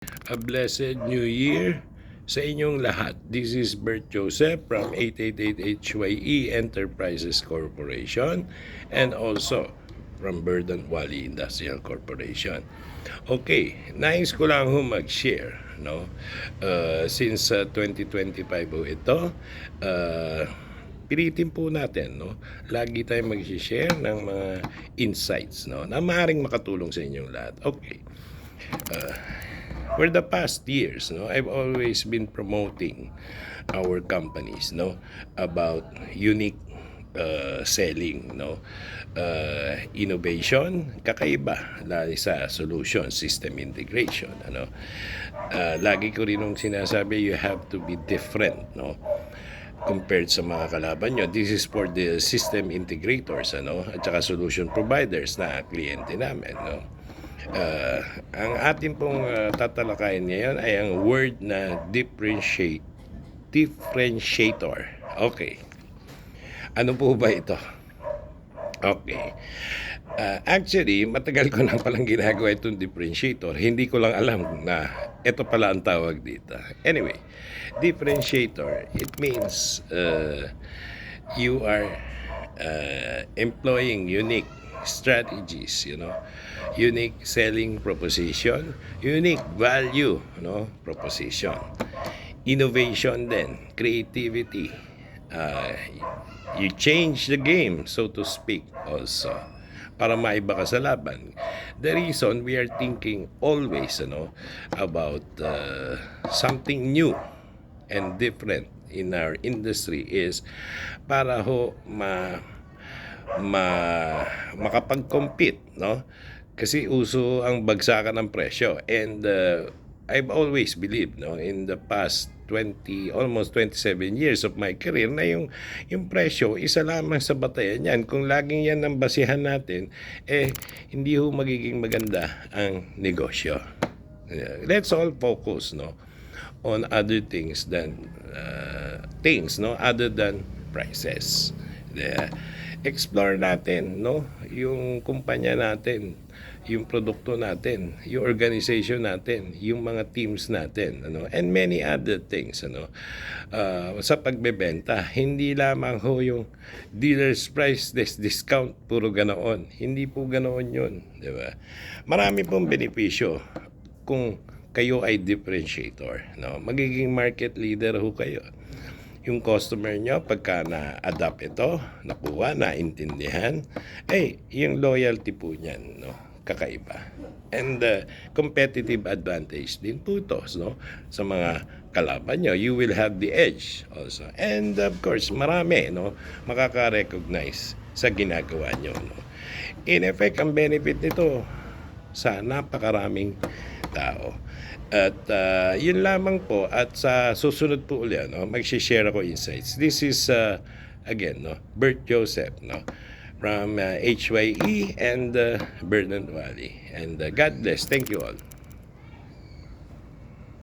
A blessed New Year sa inyong lahat. This is Bert Joseph from 888 HYE Enterprises Corporation and also from Bird and Wally Industrial Corporation. Okay, nais ko lang mag-share, no? Since 2025 po ito, pilitin po natin, no? Lagi tayong mag-share ng mga insights, no? Na maaaring makatulong sa inyong lahat. Okay. For the past years, no, I've always been promoting our companies, no, about unique selling, no, innovation, kakaiba, lalo sa solution, system integration, ano. Lagi ko rin nung sinasabi, you have to be different, no, compared sa mga kalaban nyo. This is for the system integrators, ano, at saka solution providers na kliyente namin, no. Ang ating pong tatalakayin ngayon ay ang word na differentiator. Okay. Ano po ba ito? Okay. Actually, matagal ko na palang ginagawa itong differentiator. Hindi ko lang alam na ito pala ang tawag dito. Anyway, differentiator, it means you are employing unique strategies, unique selling proposition, unique value, proposition, innovation then, creativity. You change the game, so to speak, also para maiba ka sa laban. The reason we are thinking always, about something new and different in our industry is para makapag-compete, no? Kasi uso ang bagsakan ng presyo, and I've always believed, no, in the past almost 27 years of my career, na yung presyo isa lamang sa batayan yan. Kung laging yan ang basihan natin, hindi ho magiging maganda ang negosyo. Let's all focus, no, on other things than other than prices. Explore natin, no, yung kumpanya natin, yung produkto natin, yung organization natin, yung mga teams natin, and many other things, sa pagbebenta. Hindi lamang ho yung dealer's price discount, puro ganoon. Hindi po ganoon yun, di ba? Marami pong benepisyo kung kayo ay differentiator, no? Magiging market leader ho kayo. Yung customer nyo, pagka na-adapt ito, nakuha, naintindihan, yung loyalty po niyan, no, kakaiba. And competitive advantage din po ito, no, sa mga kalaban nyo. You will have the edge also. And of course, marami, no, makaka-recognize sa ginagawa nyo, no. In effect, ang benefit nito sa napakaraming tao. At yun lamang po, at sa susunod po ulit, mag-share ako insights. This is again, Bert Joseph, from HYE and Bird and Wally, and God bless. Thank you all.